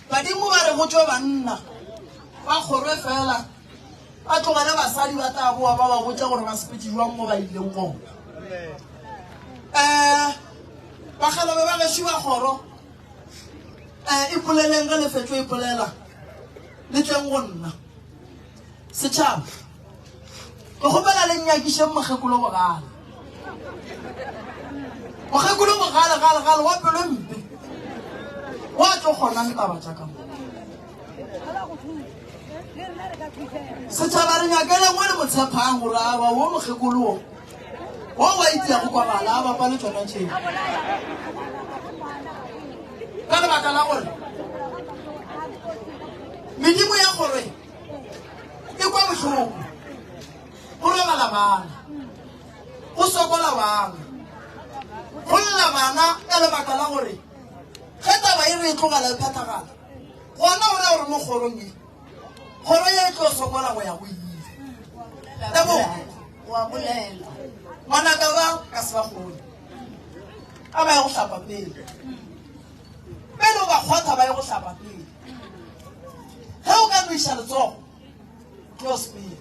Badimo ba re go tšwa banna ba kgorwe fela a tlogele basadi ba tla boa ba ba botša gore ba sepetše jwang mo ba ileng gona bakgalabe ba gešo ba kgoro ipoleleng ge lefetšo ipolela le tleng go nna setšhaba ke kgopela le nyakišeng mokgekolo bogale gale wa pelo mpe wa tlo kgonang taba tša ka mo setšhaba re nyakele ngwe le motshepang gore a ba wo mokgekolo wo wa itseya go kwa bala a bapa le tsona tšeo ka lebaka la gore medimo ya gore e kwa bohloko go robala bana go sokola bana go lla bana ka lebaka la gore ge taba e re e tlogela e phathagala gona o le gore mo kgorong e kgoro ye e tlo sokola go ya go ile wa bolela ngwanaka ba ka se ba kgone a ba ye go hlapa pele o ba kgotha ba ye go hlapa pele ge o ka noiša letsogo close pele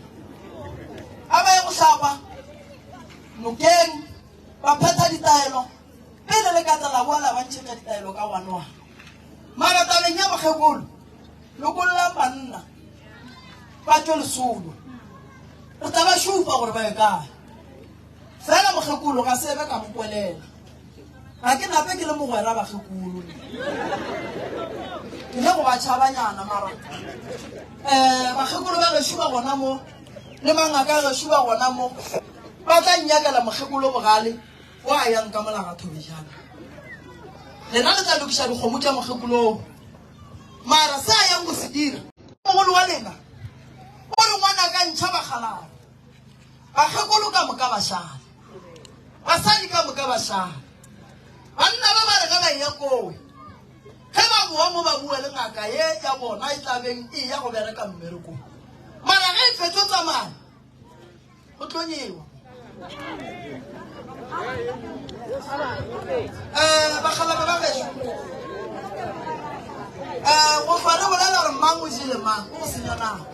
a ba ye go hlapa nokeng ba phetha ditaelo pele le ka tsela boala ba ntšhetša ditaelo ka wanwana mara tabeng ya mokgekolo lokololang banna ba tšwe lesolo re tla ba šupa gore ba ye kae fela mokgekolo ga sebe ka mokwelela ga ke nape ke le mogwera bakgekolo ke le go ba tšhabanyana mara bakgekolo ba gešo ba gona mo le mangaka a gešo ba gona mo ba tla nnyakela mokgekolo bogale o a yang ka mola ga thobešana lena le tla lokiša dikgomo tša mokgekolong mara se a yang go se dira mogolo wa lena o re ngwana ka ntšha bakgalane bakgekolo ka moka bašale basadi ka moka bašale banna ba ba re ga ba eya kowe ge ba boa mo ba bua le ngaka ye ya bona e tlabeng e ya go bereka mmerekong mara ge e fetso tsamaya go tlonyewa bakgalabe ba gešo go fane bolela gore mang o jele mang o senya nako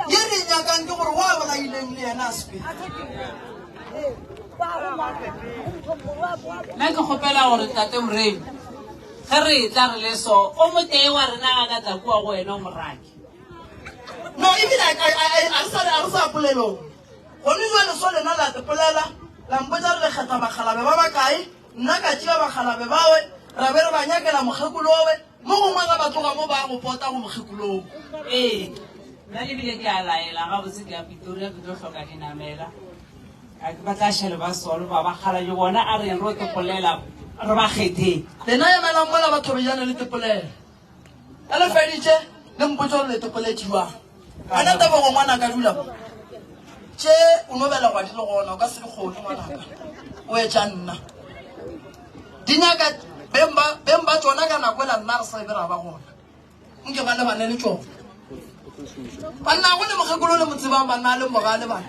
ye re nyakang ke gore wa bona ileng le yena a sepedi nna ke kgopela gore tate moremi ge re tla re le so o motee wa rena ga ka tla kua go wena o moraki no ebile a re sa polelong gone jale so lena la tepolela lampotsa re le kgetha bakgalabe ba bakae nna ka tšea bakgalabe bawe ra be re ba nyakela mokgekolowe mo gongwe ga ba tloga mo ba go pota go mokgekolong ee nna lebile ke a laela ga botse ke ya pitoria ke tlo tlhoka dinamela ba tla šhele ba solo ba bakgala jo bona a reng ro tepolela re ba kgetheng lena emelang mola batho bejana le tepolela a le feditše le mpotse gore le tepoletše jwang ana taba go ngwana ka dula tše o nobela gwadi le gona o ka se dikgone ngwanaka o etša nna di nyaka beng ba tsona ka nako ela nna re sa ebe ra ba gona nke ba le bane le tsona banna go le mokgekolo le motsebang banna a le mogale bana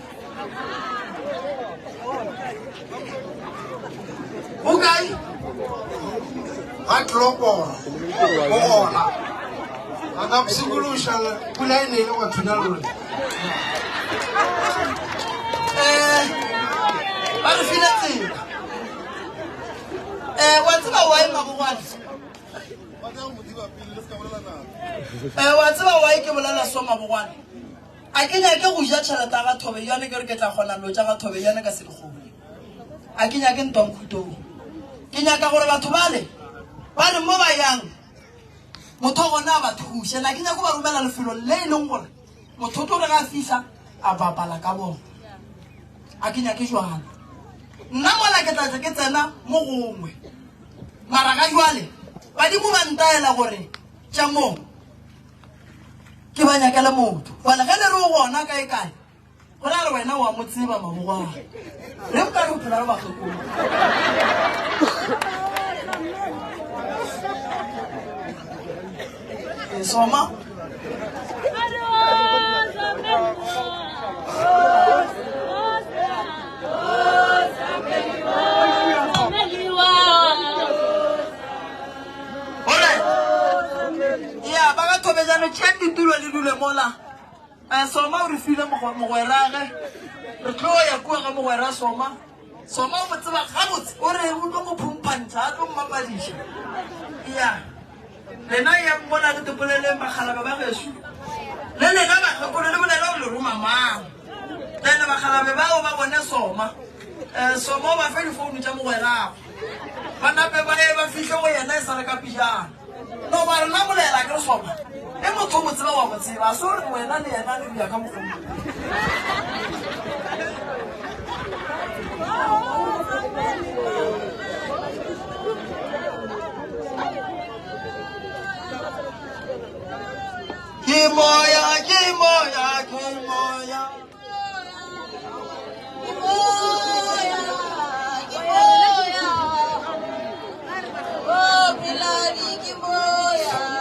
o kae ga tlokona o gona a ka psikološa pula e ne e le go thuna lone ba re file tsela wa tseba wa e magogwane wa tseba wa e ke bolela so mabogwane a a ke nyake go ja tšhelete ga thobe yone ke re ke tla kgona lo tša ga thobe yone ka selekgolo a ke nyake ntonkhutou ke nyaka gore batho ba le mo ba yang motho gona a ba thuše na ke nyako ba romela lefelo le e leng gore motho tlo re ga fihla a bapala ka bona a ke nyake jwalo nna mola ke tlatse ke tsena mo gongwe mara ga jwale badimo ba ntaela gore tša moo ke ba nyakela motho wala ge le re o gona kae go na re wena wa mo tseba mabogoa re nka re phela re bakgekolo soma thobejane tšhen ditulo le dule mola soma o re file mogwerage re tlo ya kua ga mogwera soma o mo tseba gabotse o re o tlo go phumphantšha a tlo mmapadiša ya lena ya mmola re topoleleng bagalabe ba geso le lena bagekolo le bolela o le roma mang ene bagalabe bao ba bone soma o ba fe difounu tša mogwerago ba nape ba e ba fihle go yena e sa re ka pijana no ba rena molela ke re soma e motho mo tseba wa mo tseba so re wena le yena le bia ka mokgomo ke moya oh Pilari ke moya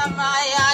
Samaya,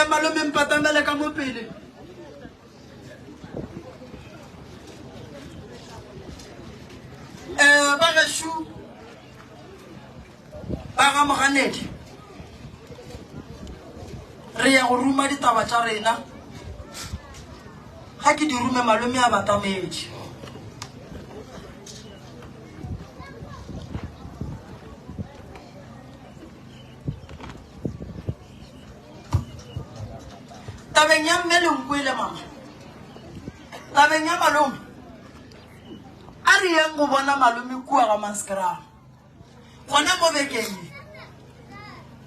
malome mpatamele ka mo pele ba geshu ba ga moganedi re ya go ruma ditaba tša rena ga ke di rume malome a batamedi tabeng ya mme le nkwele mama tabeng ya malome a re yeng go bona malome kua ga Manskraal gona mo bekeng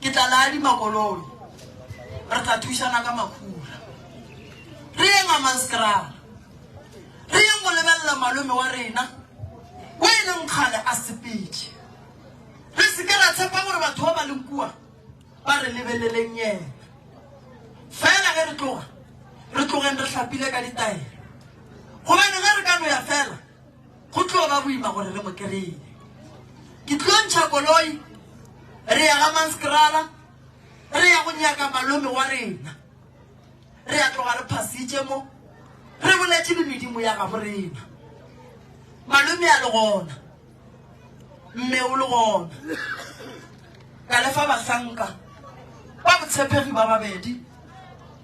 ke tla la di makoloi re tla thušana ka makhura re yeng ga Manskraal re yeng go lebelela malome wa rena o e leng kgale a sepedi re se ke ra tshepa gore batho ba ba leng kua ba re lebeleleng yena fela ge re tlogeng re hlapile ka ditaele gobane ge re ka no ya fela go tlo ba boima gore re mo kereye ke tlo ntšha koloi re ya ga Manskraal re ya go nyaka malome wa rena re ya tloga re phasitše mo re boletše le medimo ya gabo rena malome a le gona mme o le gona ka lefa bahlanka ba botshepegi ba babedi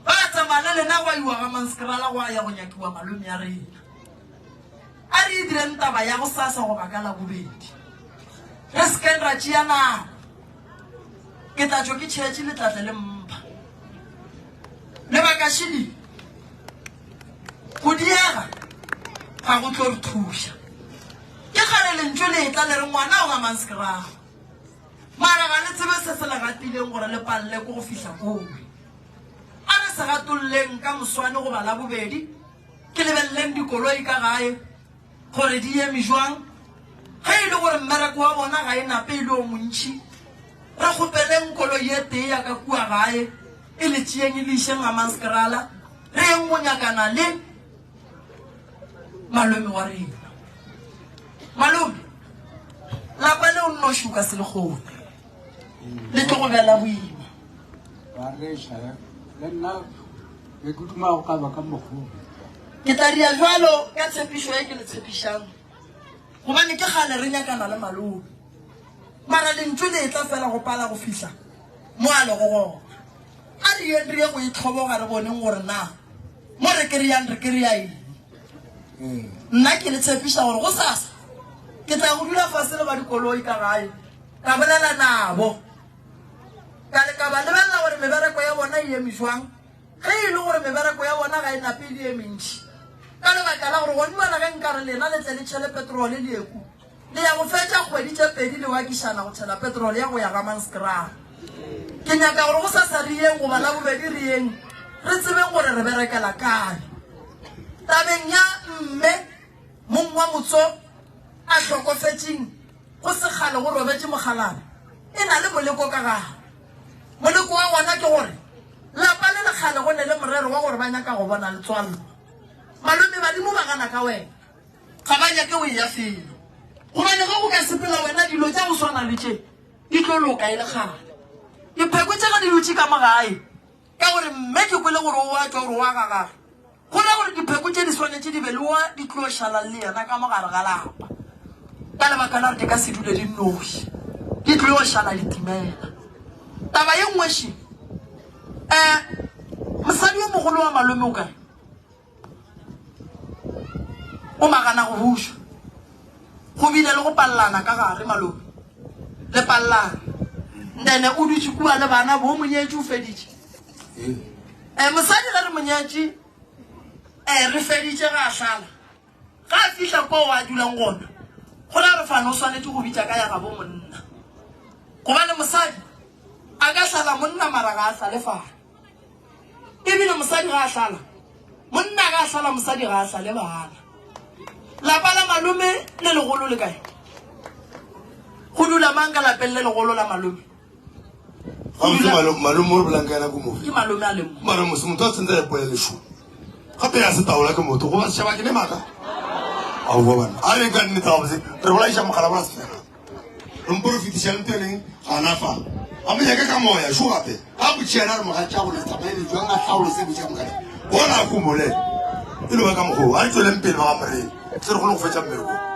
ba tsamana lena go iwa ga Manskraal go ya go nyakiwa malome ya rena a re direng taba ya go sasa go baka la bobedi re sken ra tšea nako ke tla tšo ke tšhetše le tlatle le mpa lebaka šedi go diega ga go tlo re thuša ke gare lentšo le tla le re ngwana o ga Manskraal mara ga le tsebe se se le gatileng gore le palle ko go fihla kowe a re se gatolleng ka moswane go bala bobedi ke lebelleng dikoloi ka gae gore di eme jwang ge e le gore mmereko wa bona ga e nape e le o montšhi re kgopeleng koloi ye tee ya ka kua gae e le tšeeng e le išeng ga Manskraal re eng go nyakana le malome wa rena malome lapa le o nno šuka se le kgone le tlo go bela boima ke tla dia jwalo ka tshepišo e ke le tshepišang gobane ke gale re nyakana le malome mara lentšu le e tla fela go pala go fihla mo a le go gona a re yeng re ye go itlhoboga re boneng gore na mo re kereyang re kereya eng nna ke le tshepiša gore go sasa ke tla go dula fase le ba dikoloi ka gae ka bolela nabo ka le ka ba lebelela gore mebereko ya bona e eme jwang ge e le gore mebereko ya bona ga e napele e mentši ka lebaka la gore gone bona ge nkare lena le tle le tšhele petrole le eku le ya go fetša kgwedi tše pedi le wakišana go tšhela petrole ya go ya ga Manskraal ke nyaka gore go sa sa re yeng goba la bobedi re yeng re tsebeng gore re berekela kae tabeng ya mme mong wa motso a hlokofetšeng go sekgale go robetše mogalane e na le moleko ka gare moleko wa gona ke gore lapa le lekgale go ne le morero wa gore ba nyaka go bona letswallo malome badimo ba gana ka wena ga ba nyake o ya felo gobane ge go ka sepela wena dilo tša go swana le tše di tlo loka e le gale dipheko tše ga di dutše ka mogae ka gore mme ke kwele gore o a tšwa gore wa gagage go na gore dipheko tše di swanetše di be le wa di tlo šalang le yena ka mogare ga lapa ka lebaka la gore di ka se dule di noši di tlo šala ditimela taba ye nngweši mosadi yo mogolo wa malome o kae o magana go bušwa go bile le go pallana ka gare malome le pallana ndene o dutše kua le bana bo monyetše o feditše mosadi ge re monyetše re feditše ga a hlala ga a fihla ko o a dulang gona go la re fane o swanetše go bitša ka ya gabo monna gobane mosadi a ka hlala monna mara ga a hlale fane ebile mosadi ga a hlala monna ga a hlala mosadi ga a hlale bana lapa la malome le legolo le kae go dula mang ka lapeng le legolo la malome malome o re bolang ka yana ko mofe ke malome a lemo mara mose motho a tsentse ya poe leshomo gape ya se taola ke motho go ba sešaba ke le maaka ao ba bana a leng ka nnete gabose re bolaiša mogala bola sefela re mpo re fetiša le nteneng ga na fa ame ya ka moya sho gape a botšela re moga tša go le tsamaile jwang a tlhaolo se botša mokane bona a kumole e le ba ka mogo a tsweleng pele ba ga morena se re go le go fetša mmereko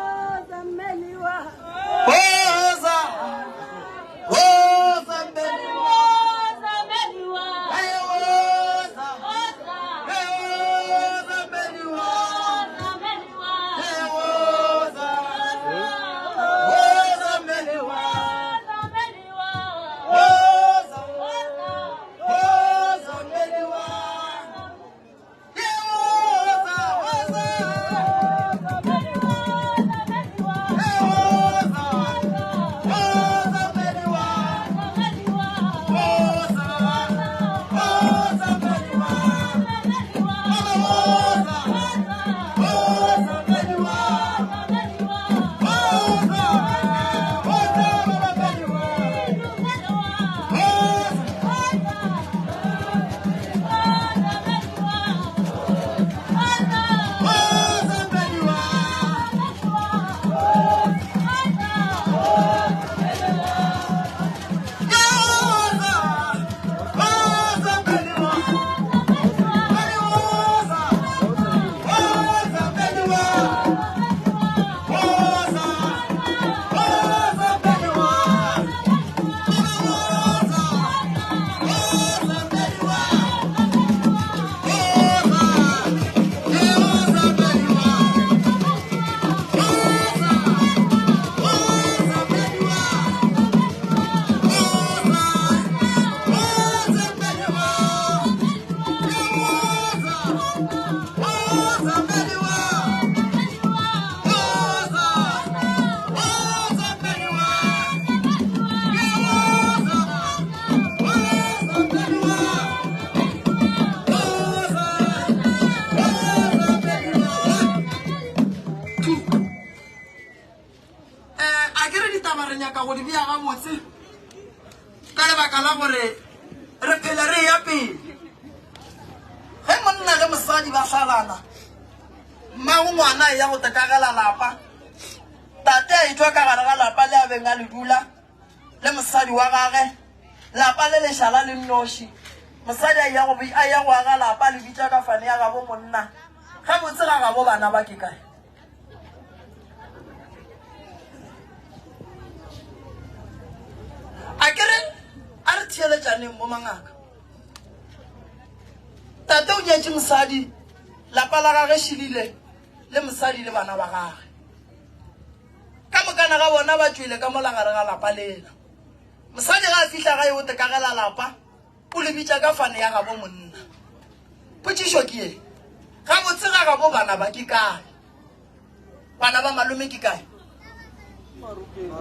mosadi a ya go aga lapa le bitša ka fane ya gabo monna ga botse ga gabo bana ba ke kae a kere a re theeletšaneng mo mangaka tate o nyetše mosadi lapa la gage šilile le mosadi le bana ba gage ka mokana ga bona ba tswile ka molagare ga lapa lela mosadi ga a fihla ga e o tekagela lapa o le bitša ka fane ya gabo monna potšišo ke ye ga botse ga gabo bana ba ke kae bana ba malome ke kae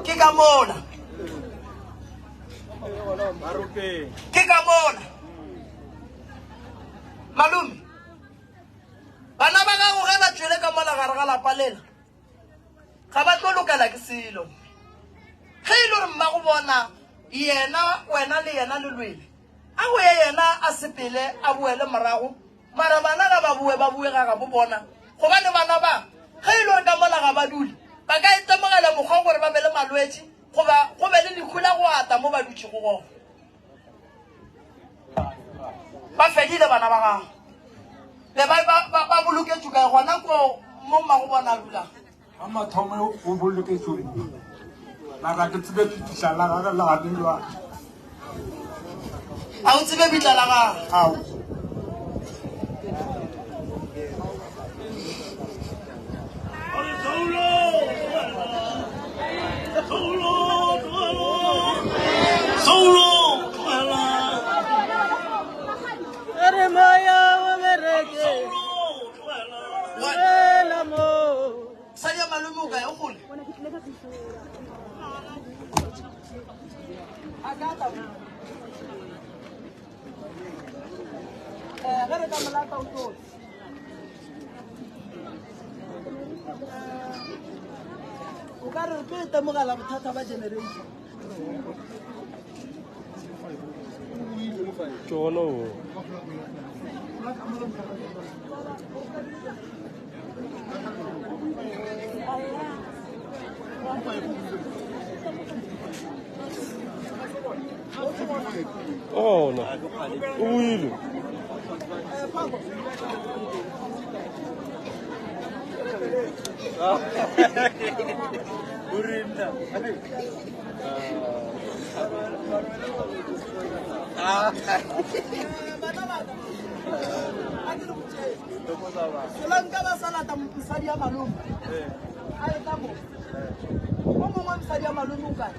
ke ka mola ke ka mola malome bana ba gago ge ba tswele ka mola gare ga lapa lela ga ba tlo lokela ke selo ge e le gore mma go bona yena wena le yena le lwele a go ye yena a sepele a boele morago mara bana ga ba bue ga ga bo bona gobane bana ba ge e le gore ka mola ga ba dule ba ka itemogela mokgwa gore ba be le malwetse goba go be le dikhula go ata mo ba dutse go gona ba fedile bana ba gago be ba boloketšwe kae gona ko mo mma go bona dula a mathomo o boloketšwe mara ke tsebe pitisa la ga la ga lwa a o tsebe bitla la gago ao Sadia malome o kae o gole gare ka molata o tlo o ka re ke temogela bothata ba generation Cholo. Oh no. Uwile. Urinda. Solanka ba salata mosadi ya malome. A eta mo. Mo mongwe mosadi ya malome o kae?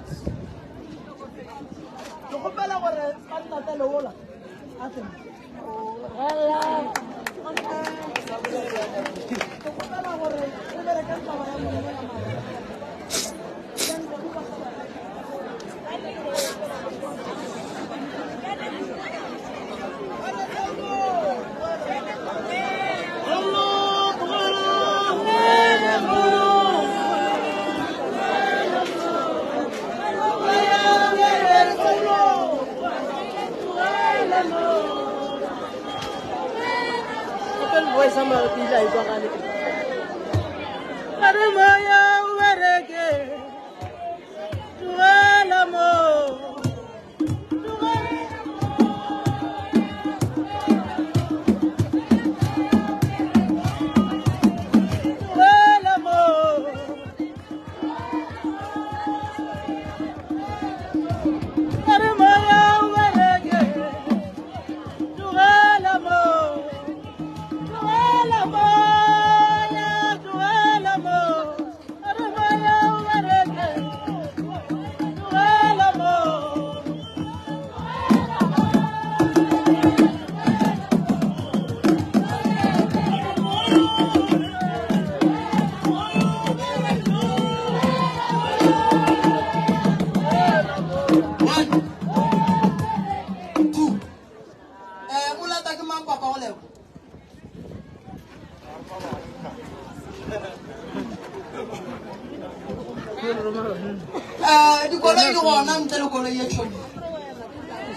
Ke gopela gore ka ntate le ola. A tsena. Ke gopela gore re bereka taba ya malome ya malome. Sama pila itu kan. Ada maya warege, Tuhan amo.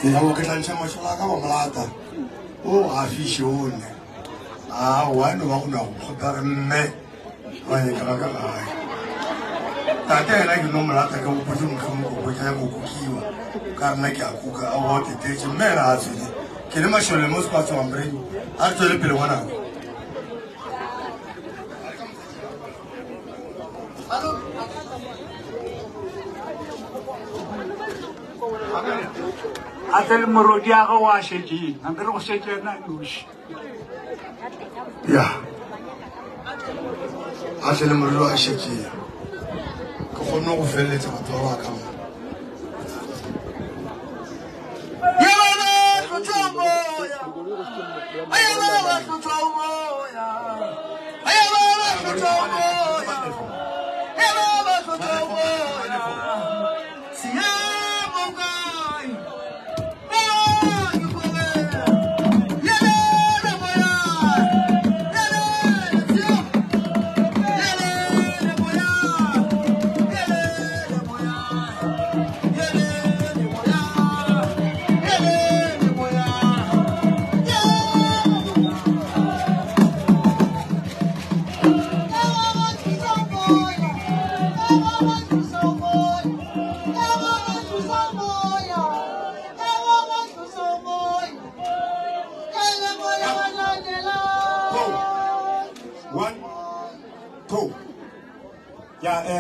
Tinawa kitlanisha mashola ka mamlata o afishone wano wa kuna khotare mme wa ne ka ka ai tate ena ke no mlata ka bopotse mkhamo go ja go kukiwa ka rena ke akuka a wa tete mme ra afile ke le mashole mo spatso ambre a tswele pele wana Atel morodi a go wa sheki a re go sheke na nushi ya atel morodi a sheki ko kgone go feletsa batho ba ka mo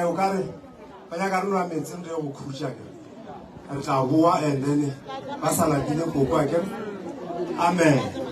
o kare ba ya ka runa metsi re go khutša ke re tla boa and then ba sala dile go kwa ke amen.